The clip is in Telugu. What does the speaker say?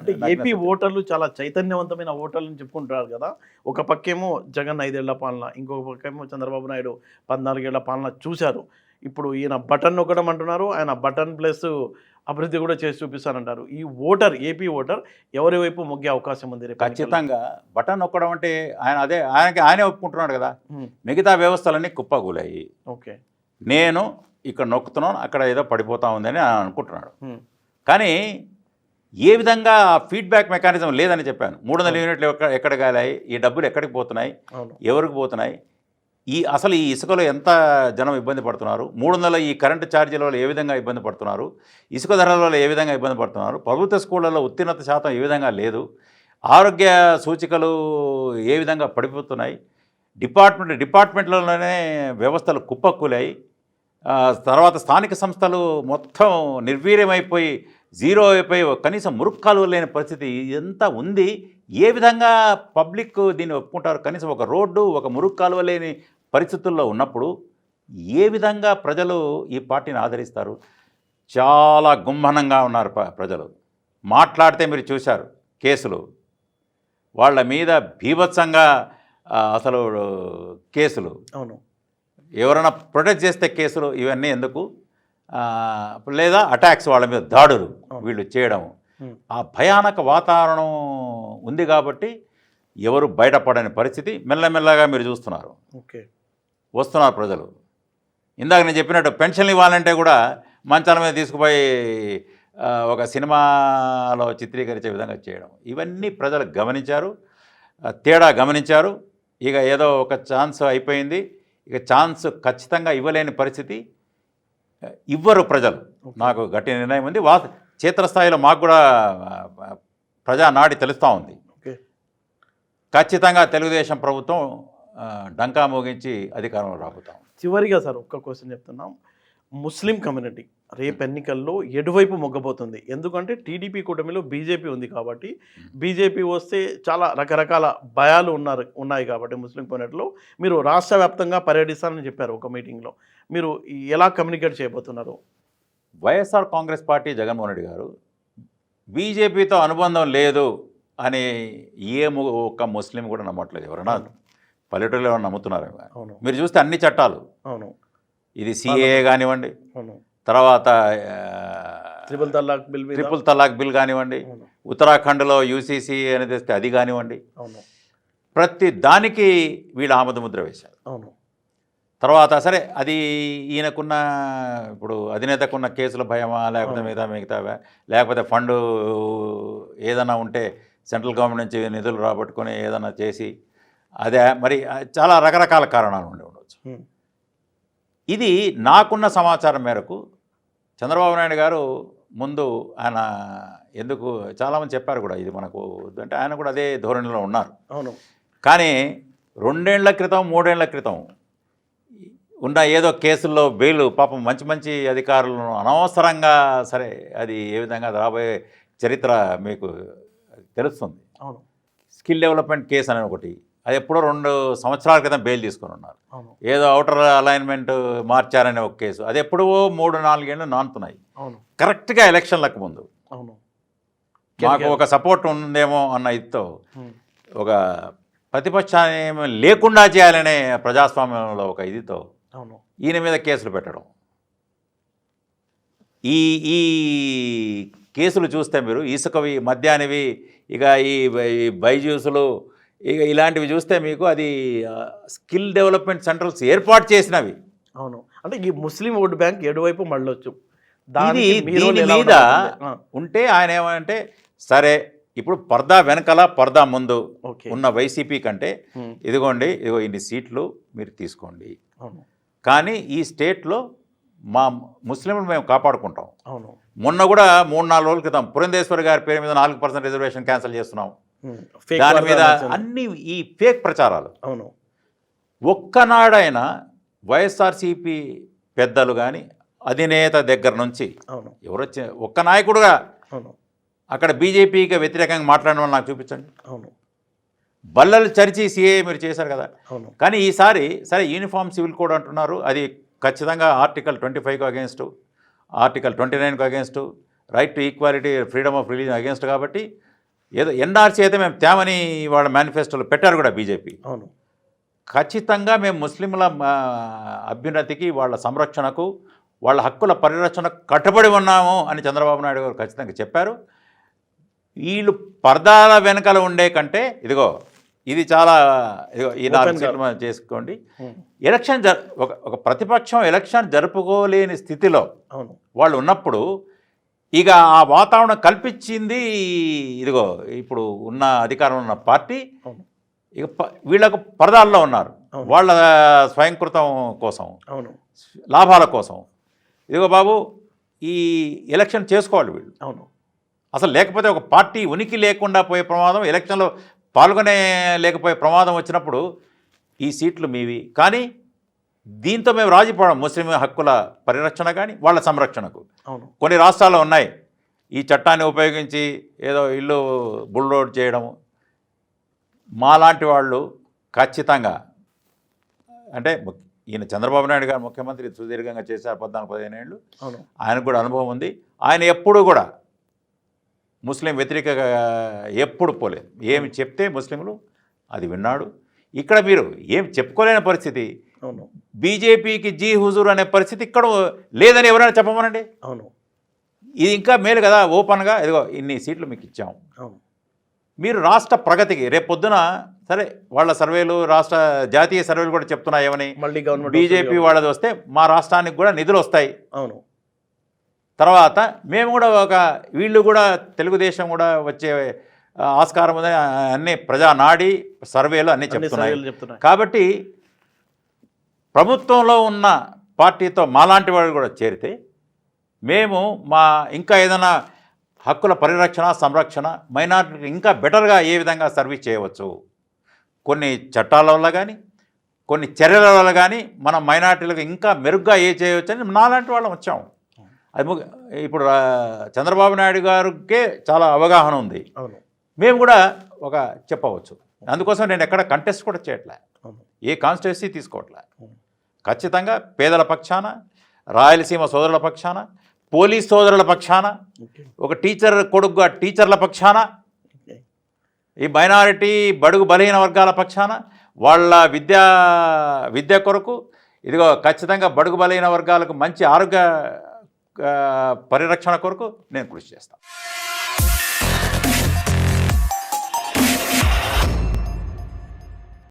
అంటే నగ్న ఏపీ సత్యం. ఓటర్లు చాలా చైతన్యవంతమైన ఓటర్లని చెప్పుకుంటారు కదా! ఒక పక్కేమో జగన్ 5 ఏళ్ల పాలన, ఇంకొక పక్కేమో చంద్రబాబు నాయుడు 14 ఏళ్ల పాలన చూశారు. ఇప్పుడు ఈయన బటన్ నొక్కడం అంటున్నారు. ఆయన బటన్ ప్లస్ అభివృద్ధి కూడా చేసి చూపిస్తానంటారు. ఈ ఓటర్ ఏపీ ఓటర్ ఎవరి వైపు మొగ్గే అవకాశం ఉంది రేపు ఎన్నికల్లో? ఖచ్చితంగా బటన్ నొక్కడం అంటే ఆయనే ఒప్పుకుంటున్నాడు కదా. హ్మ్. మిగతా వ్యవస్థలన్నీ కుప్పకూలాయి. ఓకే. నేను ఇక్కడ నొక్కుతున్నాను, అక్కడ ఏదో పడిపోతా ఉందని ఆయన అనుకుంటున్నాడు. హ్మ్. కానీ ఏ విధంగా ఫీడ్బ్యాక్ మెకానిజం లేదని చెప్పాను. 300 యూనిట్లు ఎక్కడ గాలాయి, ఈ డబ్బులు ఎక్కడికి పోతున్నాయి, అవును. ఎవరికి పోతున్నాయి, అసలు ఈ ఇసుకలో ఎంత జనం ఇబ్బంది పడుతున్నారు, 300 ఈ కరెంటు ఛార్జీల వల్ల ఏ విధంగా ఇబ్బంది పడుతున్నారు, ఇసుక ధరల వల్ల ఏ విధంగా ఇబ్బంది పడుతున్నారు, ప్రభుత్వ స్కూళ్ళల్లో ఉత్తీర్ణత శాతం ఏ విధంగా లేదు, ఆరోగ్య సూచికలు ఏ విధంగా పడిపోతున్నాయి, డిపార్ట్మెంట్లలోనే వ్యవస్థలు కుప్పకూలాయి, తర్వాత స్థానిక సంస్థలు మొత్తం నిర్వీర్యమైపోయి జీరో అయిపోయి కనీసం మురుక్కాలు లేని పరిస్థితి ఇదంతా ఉంది. ఏ విధంగా పబ్లిక్ దీన్ని ఒప్పుకుంటారు? కనీసం ఒక రోడ్డు, ఒక మురుక్కాలువ లేని పరిస్థితుల్లో ఉన్నప్పుడు ఏ విధంగా ప్రజలు ఈ పార్టీని ఆదరిస్తారు? చాలా గుమ్మనంగా ఉన్నారు ప్రజలు. మాట్లాడితే మీరు చూశారు కేసులు, వాళ్ళ మీద బీభత్సంగా అసలు కేసులు, అవును. ఎవరైనా ప్రొటెక్ట్ చేస్తే కేసులు, ఇవన్నీ ఎందుకు? లేదా అటాక్స్, వాళ్ళ మీద దాడులు వీళ్ళు చేయడం, ఆ భయానక వాతావరణం ఉంది కాబట్టి ఎవరు బయటపడని పరిస్థితి మెల్లమెల్లగా మీరు చూస్తున్నారు. ఓకే. వస్తున్నారు ప్రజలు. ఇందాక నేను చెప్పినట్టు పెన్షన్లు ఇవ్వాలంటే కూడా మంచాల మీద తీసుకుపోయి ఒక సినిమాలో చిత్రీకరించే విధంగా చేయడం, ఇవన్నీ ప్రజలు గమనించారు, తేడా గమనించారు. ఇక ఏదో ఒక ఛాన్స్ అయిపోయింది, ఇక ఛాన్స్ ఖచ్చితంగా ఇవ్వలేని పరిస్థితి, ఇవ్వరు ప్రజలు. నాకు గట్టి నిర్ణయం ఉంది. క్షేత్రస్థాయిలో మాకు కూడా ప్రజానాడి తెలుస్తూ ఉంది. ఖచ్చితంగా తెలుగుదేశం ప్రభుత్వం డంకా మోగించి అధికారంలో రాబోతాం. చివరిగా సార్ ఒక్క క్వశ్చన్ చెప్తున్నాం. ముస్లిం కమ్యూనిటీ రేపు ఎన్నికల్లో ఎటువైపు మొగ్గబోతుంది? ఎందుకంటే టీడీపీ కూటమిలో బీజేపీ ఉంది కాబట్టి, బీజేపీ వస్తే చాలా రకరకాల భయాలు ఉన్నాయి కాబట్టి ముస్లిం కమ్యూనిటీలో మీరు రాష్ట్ర వ్యాప్తంగా పర్యటిస్తానని చెప్పారు ఒక మీటింగ్లో. మీరు ఎలా కమ్యూనికేట్ చేయబోతున్నారు? వైఎస్ఆర్ కాంగ్రెస్ పార్టీ జగన్మోహన్ రెడ్డి గారు బీజేపీతో అనుబంధం లేదు అని ఒక్క ముస్లిం కూడా నమ్మట్లేదు. ఎవరైనా పల్లెటూరులో ఎవరైనా నమ్ముతున్నారు? మీరు చూస్తే అన్ని చట్టాలు, అవును, ఇది సిఏఏ కానివ్వండి, అవును, తర్వాత ట్రిపుల్ తలాక్ బిల్ కానివ్వండి, ఉత్తరాఖండ్లో యూసీసీ అని తెస్తే అది కానివ్వండి, ప్రతి దానికి వీళ్ళు ఆమోదముద్ర వేశారు. అవును. తర్వాత సరే అది ఈయనకున్న, ఇప్పుడు అధినేతకున్న కేసుల భయమా, లేకపోతే మిగతావా, లేకపోతే ఫండు ఏదైనా ఉంటే సెంట్రల్ గవర్నమెంట్ నుంచి నిధులు రాబట్టుకొని ఏదైనా చేసి అదే, మరి చాలా రకరకాల కారణాలు ఉండి ఉండవచ్చు. ఇది నాకున్న సమాచారం మేరకు చంద్రబాబు నాయుడు గారు ముందు ఆయన ఎందుకు చాలామంది చెప్పారు కూడా ఇది మనకు అంటే ఆయన కూడా అదే ధోరణిలో ఉన్నారు. అవును. కానీ 2 ఏళ్ల క్రితం 3 ఏళ్ల క్రితం ఉన్న ఏదో కేసుల్లో బెయిల్, పాపం మంచి మంచి అధికారులను అనవసరంగా, సరే అది ఏ విధంగా రాబోయే చరిత్ర మీకు తెలుస్తుంది. అవును. స్కిల్ డెవలప్మెంట్ కేసు అని ఒకటి, అది ఎప్పుడో 2 సంవత్సరాల క్రితం బెయిల్ తీసుకొని ఉన్నారు. ఏదో అవుటర్ అలైన్మెంట్ మార్చారనే ఒక కేసు, అది ఎప్పుడో 3-4 ఏళ్ళు నానుతున్నాయి. కరెక్ట్గా ఎలక్షన్లకు ముందు మాకు ఒక సపోర్ట్ ఉందేమో అన్న ఇదితో ఒక ప్రతిపక్షాన్ని లేకుండా చేయాలనే ప్రజాస్వామ్యంలో ఒక ఇదితో ఈయన మీద కేసులు పెట్టడం, ఈ కేసులు చూస్తే మీరు ఇసుకవి, మద్యానివి, ఇక ఈ బైజూసులు, ఇక ఇలాంటివి చూస్తే మీకు అది స్కిల్ డెవలప్మెంట్ సెంటర్స్ ఏర్పాటు చేసినవి. అవును. అంటే ఈ ముస్లిం ఓటు బ్యాంక్ ఎటువైపు మళ్ళొచ్చు దీని మీద ఉంటే ఆయన ఏమంటే, సరే ఇప్పుడు పర్దా వెనకాల పర్దా ముందు ఉన్న వైసీపీ కంటే ఇదిగోండి, ఇదిగో ఇన్ని సీట్లు మీరు తీసుకోండి, కానీ ఈ స్టేట్లో మా ముస్లింలు మేము కాపాడుకుంటాం. మొన్న కూడా 3-4 రోజుల క్రితం పురంధేశ్వరి గారి పేరు మీద 4% రిజర్వేషన్ క్యాన్సిల్ చేస్తున్నాం, దాని మీద అన్ని ఈ ఫేక్ ప్రచారాలు. అవును. ఒక్కనాడైనా వైఎస్ఆర్సీపీ పెద్దలు కానీ అధినేత దగ్గర నుంచి ఎవరొచ్చి ఒక్క నాయకుడుగా అక్కడ బీజేపీకి వ్యతిరేకంగా మాట్లాడడం నాకు చూపించండి. బల్లలు చరిచి సీఏ మీరు చేశారు కదా, కానీ ఈసారి సరే యూనిఫామ్ సివిల్ కోడ్ అంటున్నారు, అది ఖచ్చితంగా ఆర్టికల్ 25కు అగేన్స్టు, ఆర్టికల్ 29కు against, right to equality, freedom of religion against కాబట్టి ఏదో ఎన్ఆర్సీ అయితే మేము తేమని వాళ్ళ మేనిఫెస్టోలో పెట్టారు కూడా బీజేపీ. అవును. ఖచ్చితంగా మేము ముస్లింల అభ్యున్నతికి, వాళ్ళ సంరక్షణకు, వాళ్ళ హక్కుల పరిరక్షణకు కట్టుబడి ఉన్నాము అని చంద్రబాబు నాయుడు గారు ఖచ్చితంగా చెప్పారు. వీళ్ళు పరదాల వెనకాల ఉండే కంటే ఇది చాలా ఈ 4 సీట్లు మనం చేసుకోండి. ఎలక్షన్ ఒక ప్రతిపక్షం ఎలక్షన్ జరుపుకోలేని స్థితిలో వాళ్ళు ఉన్నప్పుడు ఇక ఆ వాతావరణం కల్పించింది ఇప్పుడు ఉన్న అధికారంలో ఉన్న పార్టీ. ఇక వీళ్ళకు పరదాల్లో ఉన్నారు వాళ్ళ స్వయంకృతం కోసం, లాభాల కోసం. బాబు ఈ ఎలక్షన్ చేసుకోవాలి వీళ్ళు. అసలు లేకపోతే ఒక పార్టీ ఉనికి లేకుండా పోయే ప్రమాదం, ఎలక్షన్లో పాల్గొనే లేకపోయే ప్రమాదం వచ్చినప్పుడు ఈ సీట్లు మీవి. కానీ దీంతో మేము రాజీపడం ముస్లిం హక్కుల పరిరక్షణ కానీ వాళ్ళ సంరక్షణకు. కొన్ని రాష్ట్రాల్లో ఉన్నాయి ఈ చట్టాన్ని ఉపయోగించి ఏదో ఇల్లు బుల్డోడ్ చేయడము. మాలాంటి వాళ్ళు ఖచ్చితంగా అంటే ఈయన చంద్రబాబు నాయుడు గారు ముఖ్యమంత్రి సుదీర్ఘంగా చేశారు 14-15 ఏళ్ళు. ఆయనకు కూడా అనుభవం ఉంది. ఆయన ఎప్పుడు కూడా ముస్లిం వ్యతిరేకగా ఎప్పుడు పోలేదు. ఏమి చెప్తే ముస్లింలు అది విన్నాడు. ఇక్కడ మీరు ఏం చెప్పుకోలేని పరిస్థితి, బీజేపీకి జీ హుజూర్ అనే పరిస్థితి ఇక్కడ లేదని ఎవరైనా చెప్పమనండి. ఇది ఇంకా మేలు కదా, ఓపెన్గా ఇన్ని సీట్లు మీకు ఇచ్చాము. మీరు రాష్ట్ర ప్రగతికి రేపు పొద్దున సరే వాళ్ళ సర్వేలు, రాష్ట్ర జాతీయ సర్వేలు కూడా చెప్తున్నాయి ఏమని, బీజేపీ వాళ్ళది వస్తే మా రాష్ట్రానికి కూడా నిధులు వస్తాయి. తర్వాత మేము కూడా వీళ్ళు కూడా తెలుగుదేశం కూడా వచ్చే ఆస్కారం ఉందని అన్ని ప్రజానాడి సర్వేలు అన్నీ చెప్తున్నాయి. కాబట్టి ప్రభుత్వంలో ఉన్న పార్టీతో మాలాంటి వాళ్ళు కూడా చేరితే మేము ఇంకా ఏదైనా హక్కుల పరిరక్షణ, సంరక్షణ, మైనారిటీకి ఇంకా బెటర్గా ఏ విధంగా సర్వీస్ చేయవచ్చు, కొన్ని చట్టాల వల్ల కానీ కొన్ని చర్యల వల్ల కానీ మనం మైనారిటీలకు ఇంకా మెరుగ్గా చేయవచ్చు అని నాలాంటి వాళ్ళం వచ్చాము. అది ఇప్పుడు చంద్రబాబు నాయుడు గారికే చాలా అవగాహన ఉంది. మేము కూడా చెప్పవచ్చు. అందుకోసం నేను ఎక్కడ కంటెస్ట్ కూడా చేయట్లే, ఏ కాన్స్టిట్యున్సీ తీసుకోవట్లే. ఖచ్చితంగా పేదల పక్షాన, రాయలసీమ సోదరుల పక్షాన, పోలీస్ సోదరుల పక్షాన, ఒక టీచర్ కొడుకుగా టీచర్ల పక్షాన, ఈ మైనారిటీ బడుగు బలహీన వర్గాల పక్షాన, వాళ్ళ విద్య కొరకు ఖచ్చితంగా బడుగు బలహీన వర్గాలకు మంచి ఆరోగ్య పరిరక్షణ కొరకు నేను కృషి చేస్తాను.